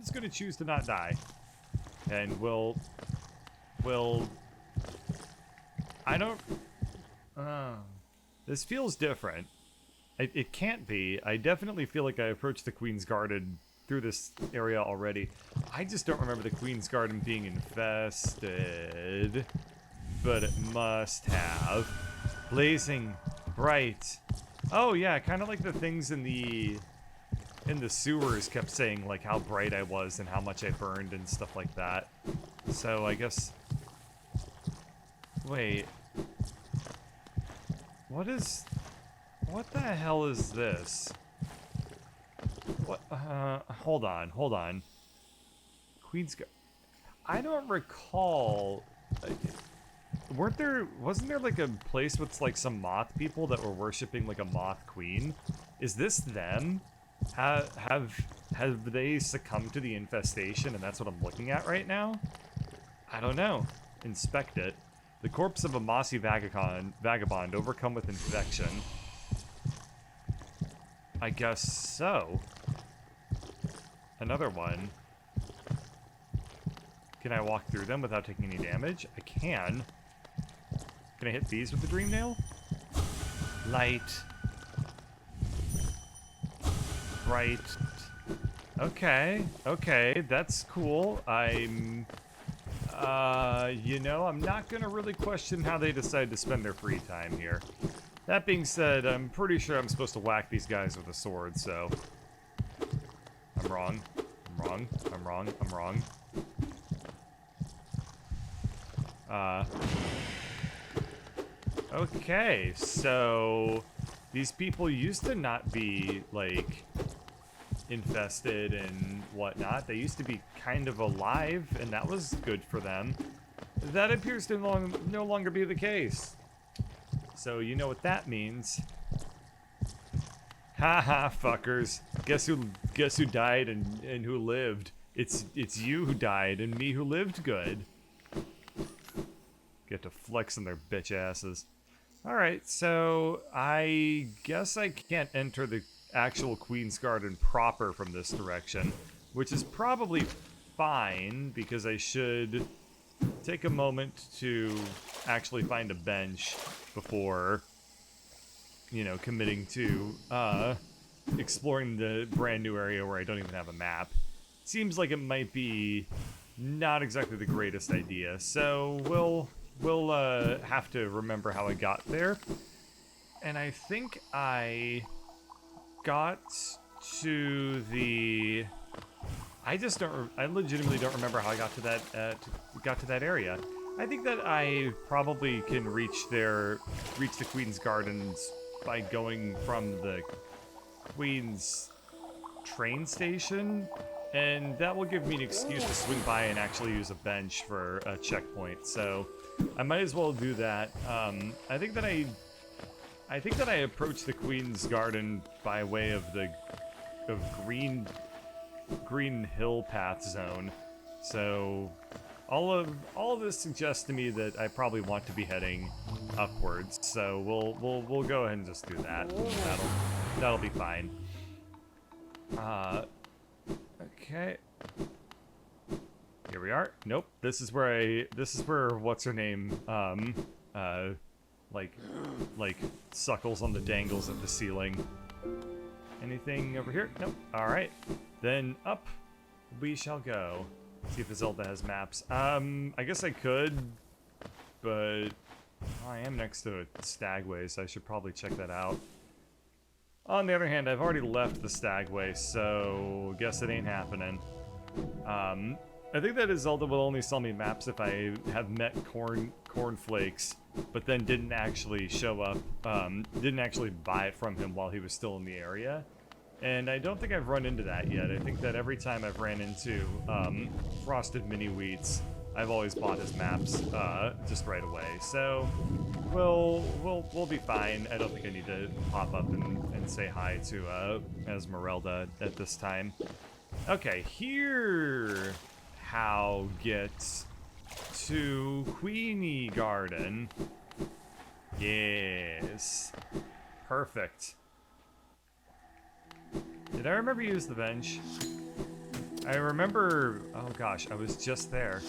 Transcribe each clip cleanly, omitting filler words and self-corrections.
just gonna choose to not die. And we'll... I don't... this feels different. It can't be. I definitely feel like I approached the Queen's Garden through this area already. I just don't remember the Queen's Garden being infested. But it must have. Blazing bright. Oh yeah, kind of like the things in the sewers kept saying like how bright I was and how much I burned and stuff like that. So I guess... Wait. What the hell is this? What? Hold on. I don't recall... wasn't there like a place with like some moth people that were worshipping like a moth queen? Is this them? Have they succumbed to the infestation and that's what I'm looking at right now? I don't know. Inspect it. The corpse of a mossy vagabond overcome with infection. I guess so. Another one. Can I walk through them without taking any damage? I can. Can I hit these with the dream nail? Light. Bright. Okay, that's cool. I'm not gonna really question how they decide to spend their free time here. That being said, I'm pretty sure I'm supposed to whack these guys with a sword, so... I'm wrong. Okay, so... These people used to not be, like, infested and whatnot. They used to be kind of alive, and that was good for them. That appears to no longer be the case. So you know what that means. Haha, fuckers. Guess who died and who lived? It's you who died and me who lived good. Get to flex on their bitch asses. Alright, so I guess I can't enter the actual Queen's Garden proper from this direction, which is probably fine because I should take a moment to actually find a bench before, you know, committing to exploring the brand new area where I don't even have a map. Seems like it might be not exactly the greatest idea, so we'll have to remember how I got there. And I think I got to the... I legitimately don't remember how I got to that area. I think that I probably can reach the Queen's Gardens by going from the Queen's train station, and that will give me an excuse to swing by and actually use a bench for a checkpoint. So I might as well do that. I think that I approached the Queen's Garden by way of the Green Hill Path zone. So all of this suggests to me that I probably want to be heading upwards. So we'll go ahead and just do that. That'll be fine. Okay. Here we are. Nope. This is where what's her name like suckles on the dangles at the ceiling. Anything over here? Nope. All right. Then up we shall go. See if Zelda has maps. I guess I could, but I am next to a stagway, so I should probably check that out. On the other hand, I've already left the stagway, so guess it ain't happening. I think that Zelda will only sell me maps if I have met Cornflakes, but then didn't actually show up, didn't actually buy it from him while he was still in the area. And I don't think I've run into that yet. I think that every time I've ran into Frosted Mini Wheats, I've always bought his maps just right away. So we'll be fine. I don't think I need to pop up and say hi to Esmeralda at this time. Okay, here how gets to Queenie Garden. Yes, perfect. Did I remember use the bench? I remember. Oh gosh, I was just there.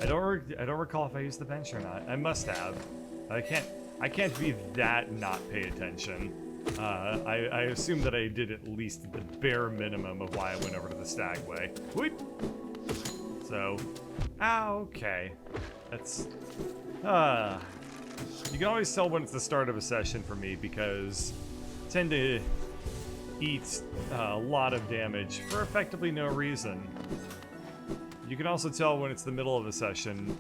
I don't recall if I used the bench or not. I must have. I can't be that not pay attention. I assume that I did at least the bare minimum of why I went over to the stagway. Whoop. So, okay. That's you can always tell when it's the start of a session for me because I tend to eat a lot of damage for effectively no reason. You can also tell when it's the middle of a session,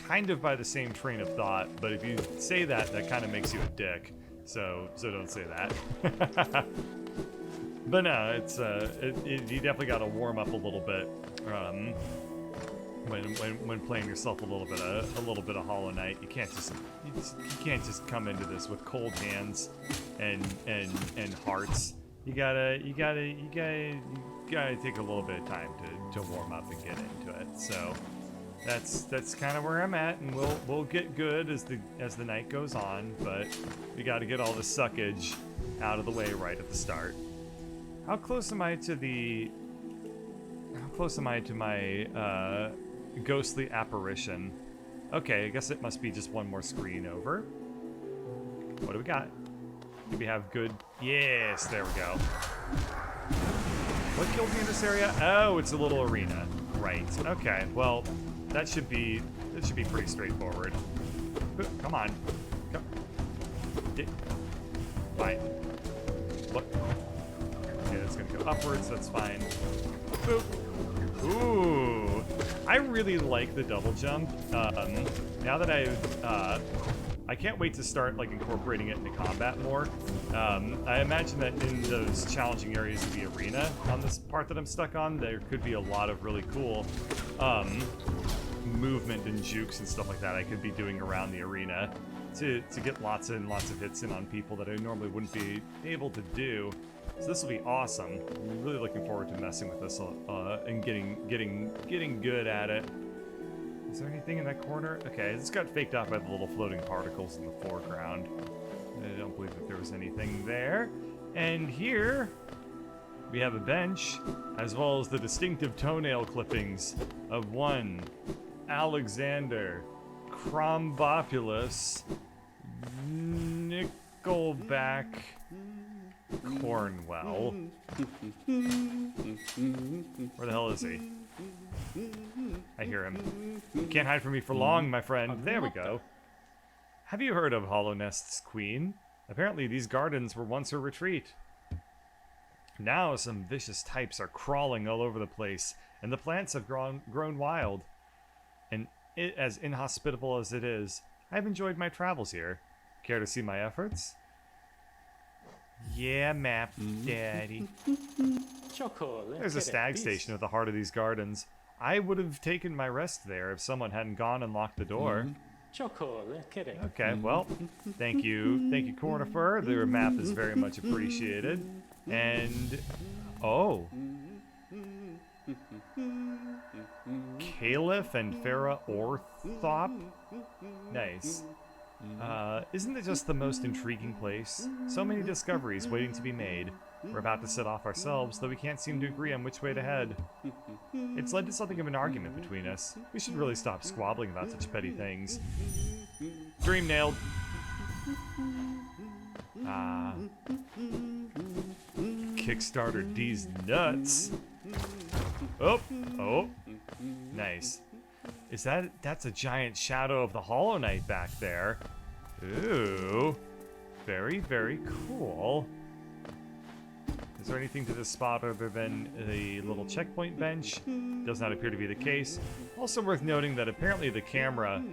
kind of by the same train of thought, but if you say that, that kind of makes you a dick. So don't say that. But no, it's you definitely got to warm up a little bit when playing yourself a little bit of Hollow Knight. You can't just come into this with cold hands and hearts. You gotta take a little bit of time to warm up and get into it. So that's kind of where I'm at, and we'll get good as the night goes on, but we got to get all the suckage out of the way right at the start. How close am I to my ghostly apparition? Okay, I guess it must be just one more screen over. What do we got? Do we have good? Yes, there we go. What killed me in this area? Oh, it's a little arena. Right. Okay. Well, that should be pretty straightforward. Come on. Come. Fine. What? Okay, that's gonna go upwards. That's fine. Boop. Ooh. I really like the double jump. Now that I can't wait to start like incorporating it into combat more. I imagine that in those challenging areas of the arena on this part that I'm stuck on, there could be a lot of really cool movement and jukes and stuff like that I could be doing around the arena to get lots and lots of hits in on people that I normally wouldn't be able to do. So this will be awesome. I'm really looking forward to messing with this and getting good at it. Is there anything in that corner? Okay, it's got faked out by the little floating particles in the foreground. I don't believe that there was anything there. And here, we have a bench, as well as the distinctive toenail clippings of one Alexander Crombopulus Nickelback Cornwell. Where the hell is he? I hear him. You can't hide from me for long, my friend. There we go. Have you heard of Hollow Nest's queen? Apparently these gardens were once her retreat. Now some vicious types are crawling all over the place, and the plants have grown wild. And as inhospitable as it is, I've enjoyed my travels here. Care to see my efforts? Yeah, map, daddy. There's a stag station at the heart of these gardens. I would have taken my rest there if someone hadn't gone and locked the door. Okay, well, thank you, CORNIFER. The map is very much appreciated. And, oh. Caliph and Farah Orthop? Nice. Isn't it just the most intriguing place? So many discoveries waiting to be made. We're about to set off ourselves, though we can't seem to agree on which way to head. It's led to something of an argument between us. We should really stop squabbling about such petty things. Dream nailed. Kickstarter D's nuts. Oh, nice. Is that's a giant shadow of the Hollow Knight back there. Ooh, very, very cool. Is there anything to this spot other than the little checkpoint bench? Does not appear to be the case. Also worth noting that apparently the camera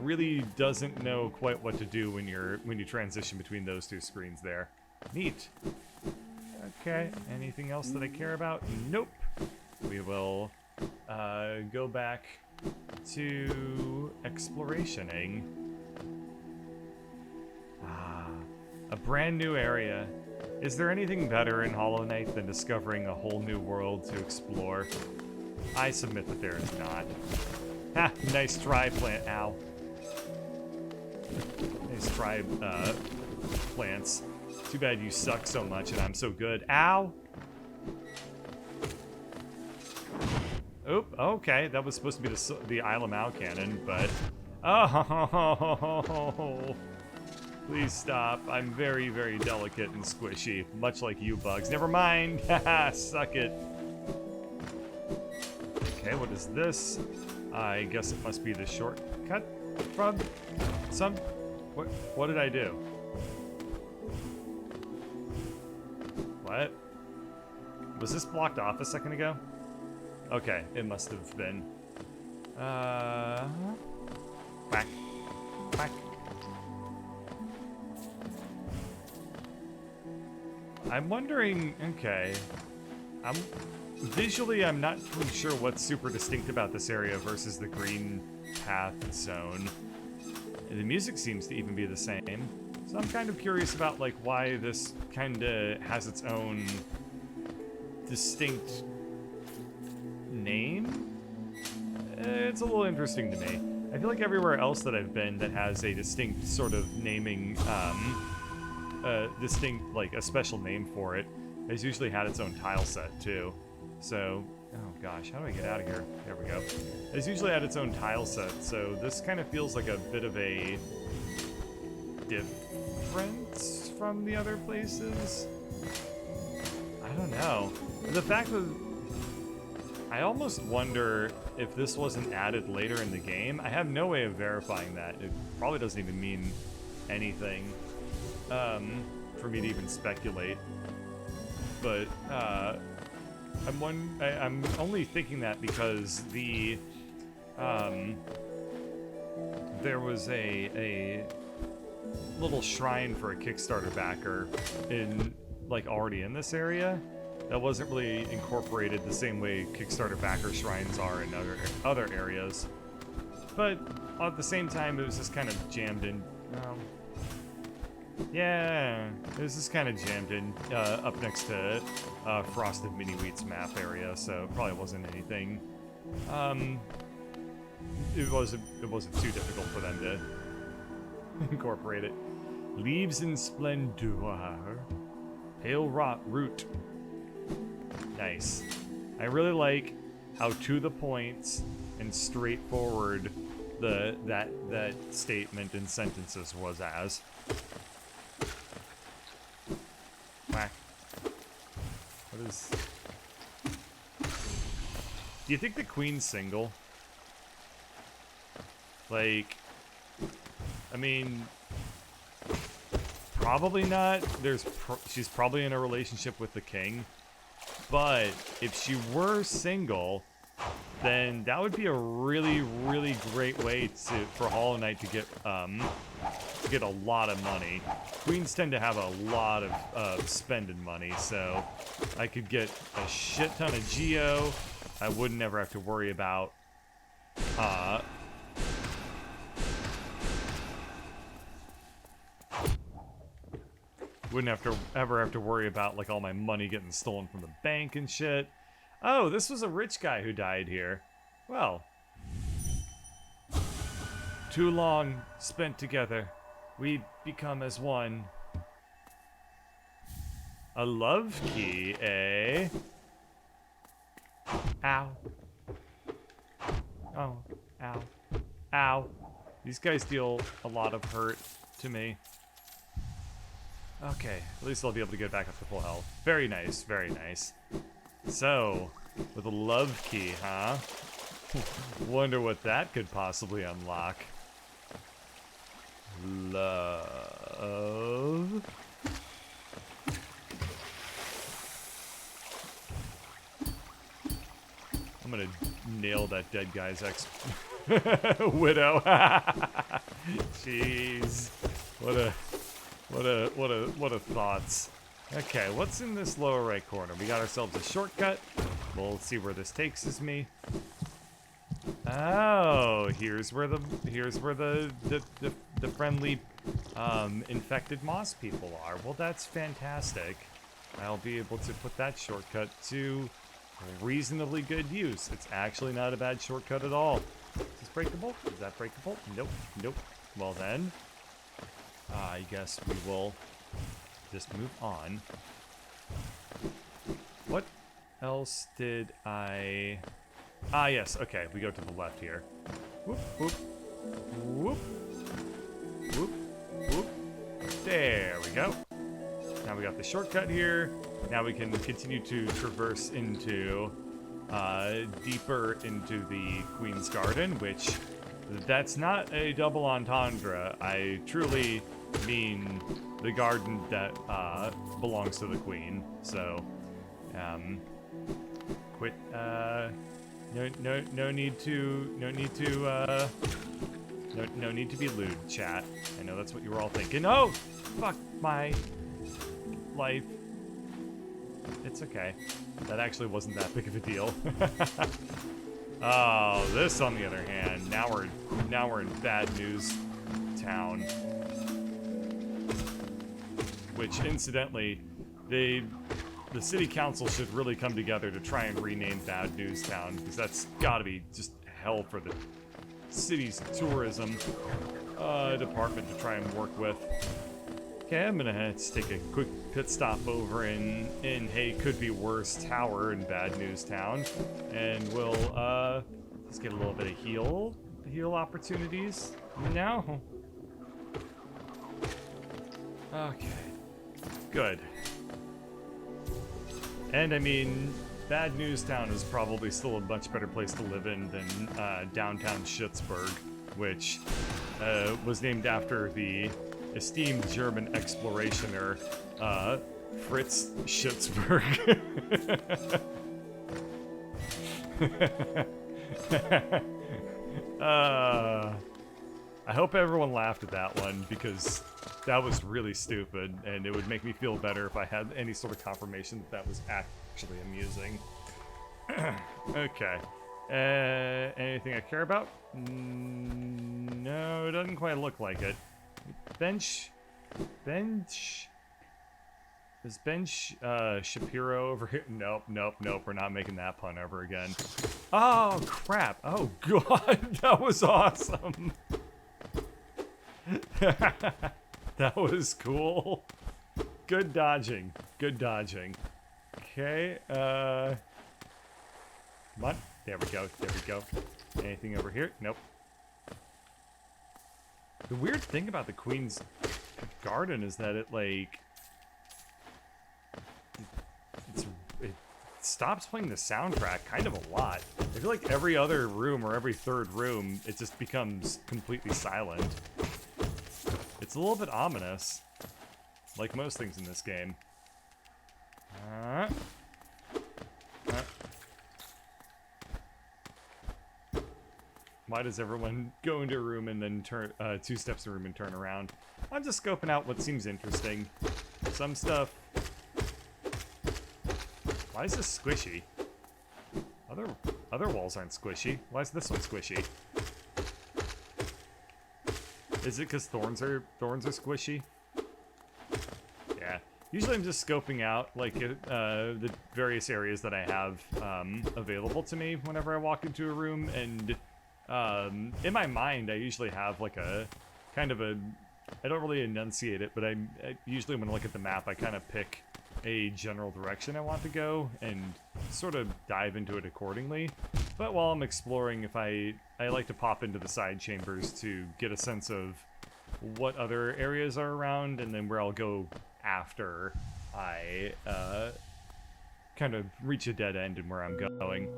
really doesn't know quite what to do when you transition between those two screens there. Neat. Okay, anything else that I care about? Nope. We will go back to explorationing. A brand new area. Is there anything better in Hollow Knight than discovering a whole new world to explore? I submit that there is not. Ha! Nice try, plant. Ow. Nice try, plants. Too bad you suck so much and I'm so good. Ow! Oop, okay, that was supposed to be the Isle of Mau cannon, but... Oh, please stop. I'm very, very delicate and squishy, much like you bugs. Never mind, haha, suck it. Okay, what is this? I guess it must be the shortcut from some... What did I do? What? Was this blocked off a second ago? Okay, it must have been. Quack. Quack. I'm wondering, okay. Visually, I'm not really sure what's super distinct about this area versus the green path zone. The music seems to even be the same. So I'm kind of curious about, like, why this kinda has its own distinct name? It's a little interesting to me. I feel like everywhere else that I've been that has a distinct sort of naming, distinct, like, a special name for it, has usually had its own tile set, too. So, oh gosh, how do I get out of here? There we go. It's usually had its own tile set, so this kind of feels like a bit of a difference from the other places. I don't know. The fact that I almost wonder if this wasn't added later in the game. I have no way of verifying that. It probably doesn't even mean anything for me to even speculate. But I'm only thinking that because the there was a little shrine for a Kickstarter backer in already in this area that wasn't really incorporated the same way Kickstarter backer shrines are in other areas. But at the same time, it was just kind of jammed in. Yeah, it was just kind of jammed in up next to Frosted Mini Wheat's map area, so it probably wasn't anything. It wasn't too difficult for them to incorporate it. Leaves in splendor, pale rot root. Nice. I really like how to the point and straightforward that statement and sentences was as. Whack. What is... Do you think the queen's single? Like, I mean, probably not. She's probably in a relationship with the king. But if she were single, then that would be a really, really great way for Hollow Knight to get a lot of money. Queens tend to have a lot of spending money, so I could get a shit ton of geo. I would never have to worry about wouldn't ever have to worry about all my money getting stolen from the bank and shit. Oh, this was a rich guy who died here. Well, too long spent together, we become as one. A love key, eh? Ow. Oh, ow. Ow. These guys deal a lot of hurt to me. Okay, at least I'll be able to get back up to full health. Very nice, very nice. So, with a love key, huh? Wonder what that could possibly unlock. Love. I'm gonna nail that dead guy's widow. Jeez. What a thoughts. Okay, what's in this lower right corner? We got ourselves a shortcut. We'll see where this takes me. Oh, here's where the friendly infected moss people are. Well, that's fantastic. I'll be able to put that shortcut to reasonably good use. It's actually not a bad shortcut at all. Is this breakable? Is that breakable? Nope. Nope. Well then, I guess we will just move on. What else did I Ah, yes. Okay, we go to the left here. Whoop, whoop, whoop, whoop, whoop. There we go. Now we got the shortcut here. Now we can continue to traverse into, deeper into the Queen's Garden, which that's not a double entendre. I truly mean the garden that, belongs to the Queen. So, quit, no need to be lewd, chat. I know that's what you were all thinking. Oh, fuck my life. It's okay. That actually wasn't that big of a deal. Oh, this on the other hand, now we're in bad news town. Which incidentally, the city council should really come together to try and rename Bad News Town, because that's gotta be just hell for the city's tourism department to try and work with. Okay, I'm gonna have to take a quick pit stop over in Hey Could Be Worse Tower in Bad News Town, and we'll let's get a little bit of heal opportunities now. Okay, good. And I mean, Bad News Town is probably still a much better place to live in than downtown Schützburg, which was named after the esteemed German explorationer Fritz Schützburg. I hope everyone laughed at that one, because that was really stupid, and it would make me feel better if I had any sort of confirmation that that was actually amusing. Okay. Anything I care about? No, it doesn't quite look like it. Bench. Is Bench Shapiro over here? Nope, we're not making that pun ever again. Oh, crap. Oh, God, that was awesome. That was cool. Good dodging. Okay, come on. There we go. Anything over here? Nope. The weird thing about the Queen's Garden is that it stops playing the soundtrack kind of a lot. I feel like every other room or every third room, it just becomes completely silent. It's a little bit ominous, like most things in this game. Why does everyone go into a room and then turn 2 steps in a room and turn around? I'm just scoping out what seems interesting. Some stuff. Why is this squishy? Other walls aren't squishy. Why is this one squishy? Is it because thorns are squishy? Yeah. Usually I'm just scoping out like the various areas that I have available to me whenever I walk into a room, and in my mind I usually have like a kind of a, I don't really enunciate it, but I usually when I look at the map I kind of pick a general direction I want to go and sort of dive into it accordingly. But while I'm exploring, if I like to pop into the side chambers to get a sense of what other areas are around, and then where I'll go after I kind of reach a dead end and where I'm going.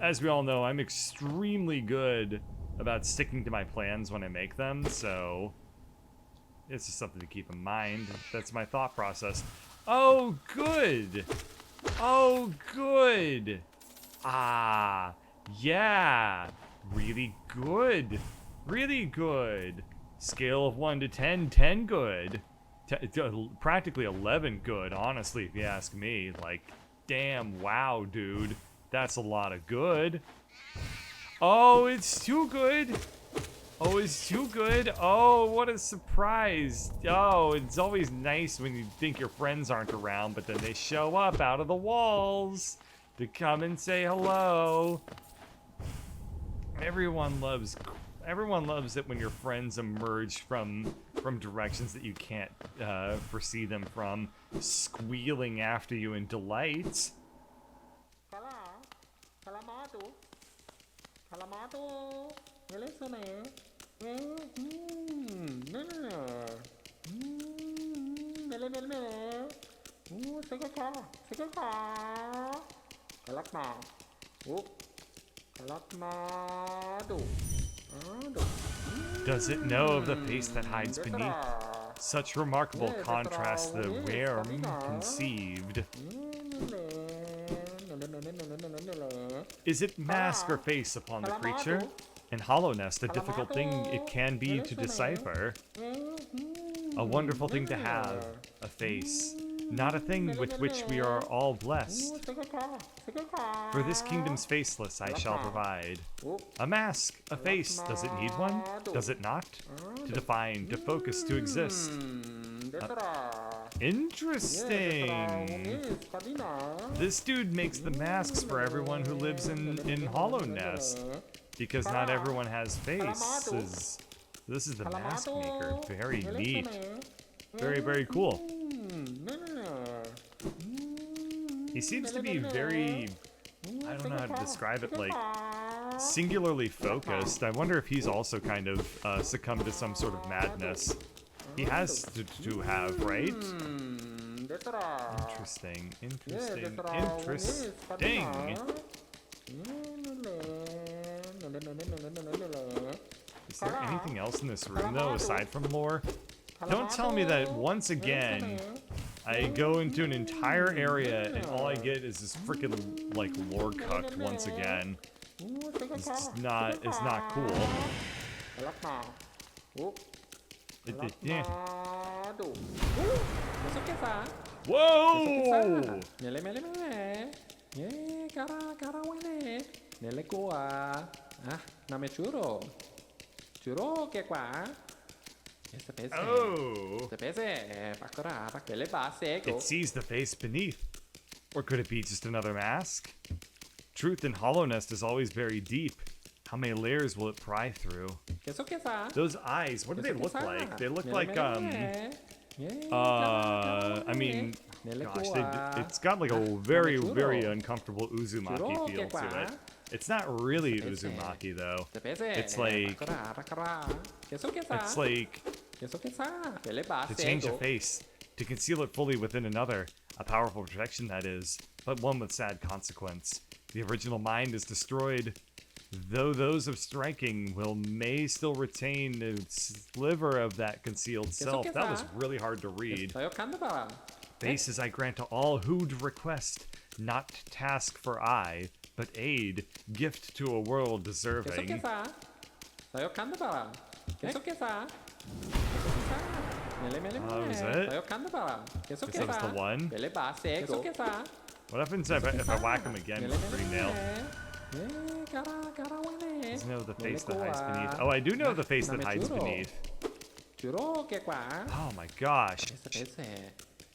As we all know, I'm extremely good about sticking to my plans when I make them, so it's just something to keep in mind. That's my thought process. Oh, good! Oh, good! Ah, yeah! Really good! Really good! Scale of 1 to 10, 10 good. Practically 11 good, honestly, if you ask me. Like, damn, wow, dude. That's a lot of good. Oh, it's too good! Oh, it's too good. Oh, what a surprise. Oh, it's always nice when you think your friends aren't around, but then they show up out of the walls to come and say hello. Everyone loves it when your friends emerge from directions that you can't foresee them from, squealing after you in delight. Salam. Salamat. Calamato. Nelesone. Nele. Sekeka. Kalakma. Kalakmado. Does it know of the face that hides beneath? Such remarkable contrast the realm conceived. Is it mask or face upon the creature? In hollowness, a difficult thing it can be to decipher. A wonderful thing to have, a face. Not a thing with which we are all blessed. For this kingdom's faceless I shall provide. A mask, a face, does it need one? Does it not? To define, to focus, to exist. Interesting. This dude makes the masks for everyone who lives in hollowness. Because not everyone has faces. This is the mask maker. Very neat. Very, very cool. He seems to be very, I don't know how to describe it, like, singularly focused. I wonder if he's also kind of succumbed to some sort of madness. He has to have, right? Interesting. Is there anything else in this room, though, aside from lore? Don't tell me that once again I go into an entire area and all I get is this freaking like lore cucked once again. It's not cool. Yeah. Whoa! Oh! It sees the face beneath. Or could it be just another mask? Truth in hollowness is always very deep. How many layers will it pry through? Those eyes, what do they look like? They look like, I mean, gosh, it's got like a very, very uncomfortable Uzumaki feel to it. It's not really Uzumaki though. It's like to change a face, to conceal it fully within another, a powerful protection that is, but one with sad consequence. The original mind is destroyed, though those of striking may still retain a sliver of that concealed self. That was really hard to read. Faces I grant to all who'd request, not task for I, but aid, gift to a world deserving. That was it? Guess that was the one. What happens if I whack him again with green nail? Doesn't know the face that hides beneath. Oh, I do know the face that hides beneath. Oh my gosh.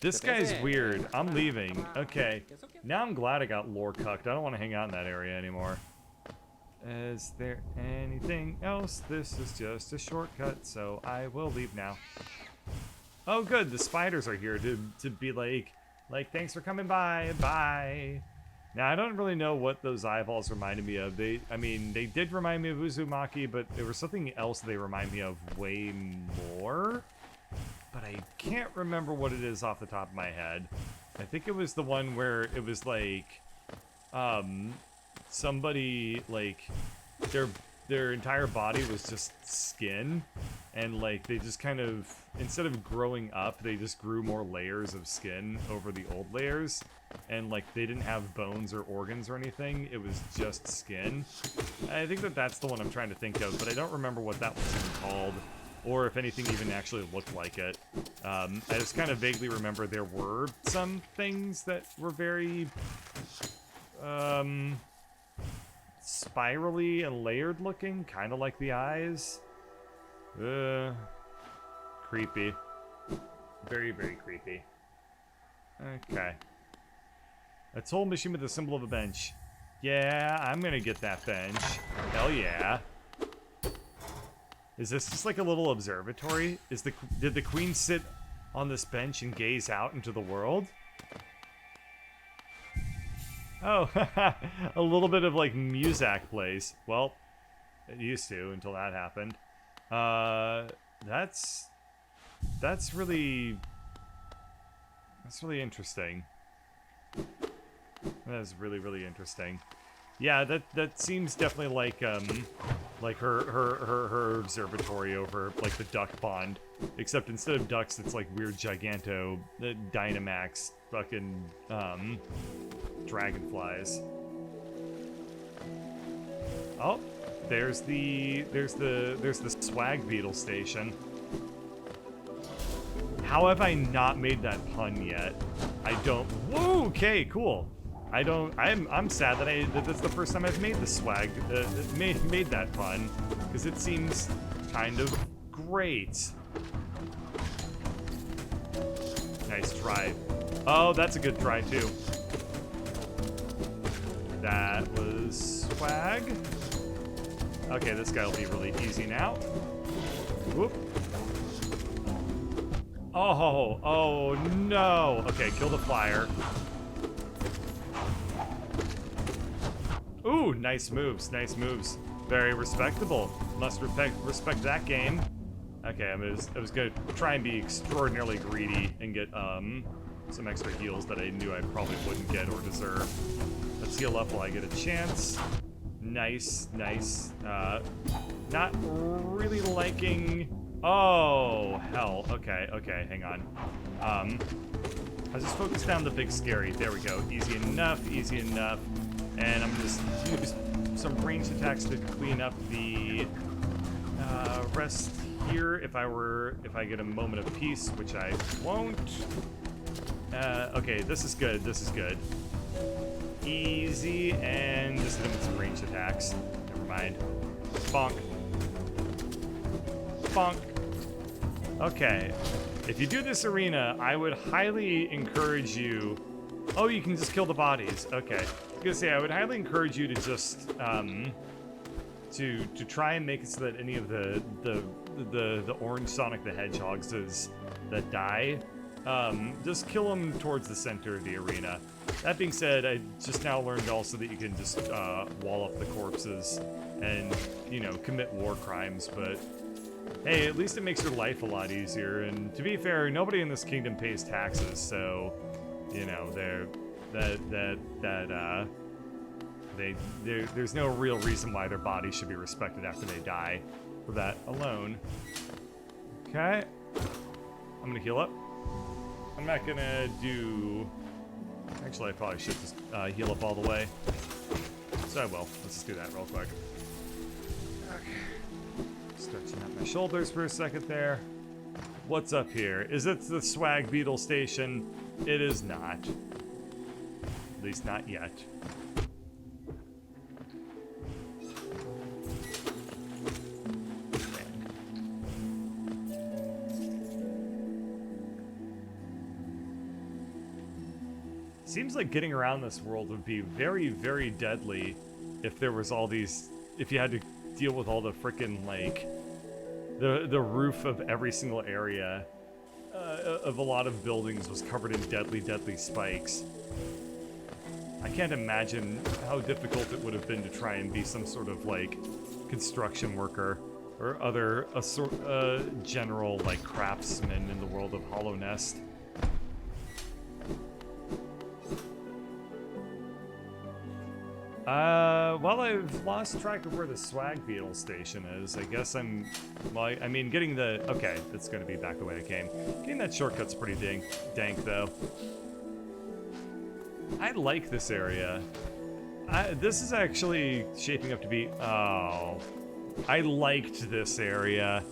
This guy's weird. I'm leaving. Okay. Now I'm glad I got lore cucked. I don't want to hang out in that area anymore. Is there anything else? This is just a shortcut, so I will leave now. Oh good, the spiders are here to be like thanks for coming by, bye. Now I don't really know what those eyeballs reminded me of. They did remind me of Uzumaki, but there was something else they remind me of way more. But I can't remember what it is off the top of my head. I think it was the one where it was like, somebody, like, their entire body was just skin, and like they just kind of, instead of growing up, they just grew more layers of skin over the old layers, and like they didn't have bones or organs or anything. It was just skin. I think that's the one I'm trying to think of, but I don't remember what that was even called, or if anything even actually looked like it. I just kind of vaguely remember there were some things that were very spirally and layered looking, kind of like the eyes. Creepy. Very, very creepy. Okay. A toll machine with the symbol of a bench. Yeah, I'm gonna get that bench. Hell yeah. Is this just like a little observatory? Did the queen sit on this bench and gaze out into the world? Oh, a little bit of like Muzak plays. Well, it used to until that happened. That's really interesting. That is really interesting. Yeah, that seems definitely like her observatory over like the duck pond, except instead of ducks, it's like weird giganto Dynamax fucking dragonflies. Oh, there's the swag beetle station. How have I not made that pun yet? I don't. Whoa, okay, cool. I'm sad that that's the first time I've made the swag, made that pun, because it seems kind of great. Nice try. Oh, that's a good try too. That was swag. Okay, this guy will be really easy now. Whoop. Oh no. Okay, kill the flyer. Ooh, nice moves, nice moves. Very respectable. Must respect that game. Okay, I was gonna try and be extraordinarily greedy and get some extra heals that I knew I probably wouldn't get or deserve. Let's heal up while I get a chance. Nice, nice. Not really liking. Oh hell. Okay, hang on. I was just focused down the big scary. There we go. Easy enough, easy enough. And I'm just use some ranged attacks to clean up the rest here. If I get a moment of peace, which I won't. Okay, this is good. This is good. Easy, and just hit him with some ranged attacks. Never mind. Bonk. Bonk. Okay. If you do this arena, I would highly encourage you. Oh, you can just kill the bodies. Okay. I was gonna say I would highly encourage you to just to try and make it so that any of the orange Sonic the Hedgehogs that die, just kill them towards the center of the arena. That being said, I just now learned also that you can just wall up the corpses and, you know, commit war crimes, but hey, at least it makes your life a lot easier. And to be fair, nobody in this kingdom pays taxes, so you know, there's no real reason why their bodies should be respected after they die for that alone. Okay, I'm gonna heal up. I'm not gonna do. Actually, I probably should just heal up all the way. So I will. Let's just do that real quick. Okay. Stretching out my shoulders for a second there. What's up here? Is it the swag beetle station? It is not. At least not yet. Seems like getting around this world would be very, very deadly if there was all these, if you had to deal with all the frickin' like, the roof of every single area of a lot of buildings was covered in deadly spikes. I can't imagine how difficult it would have been to try and be some sort of like construction worker or other general like craftsman in the world of Hollow Nest. Well, I've lost track of where the swag beetle station is. I guess well, I mean, getting the, okay, it's gonna be back the way I came. Getting that shortcut's pretty dank though. I like this area. This is actually shaping up to be, oh, I liked this area.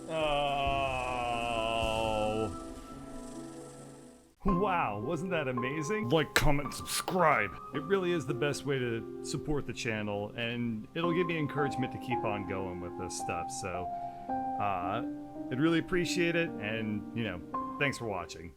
Oh. Wow, wasn't that amazing? Like, comment, subscribe. It really is the best way to support the channel, and it'll give me encouragement to keep on going with this stuff, so I'd really appreciate it, and, you know, thanks for watching.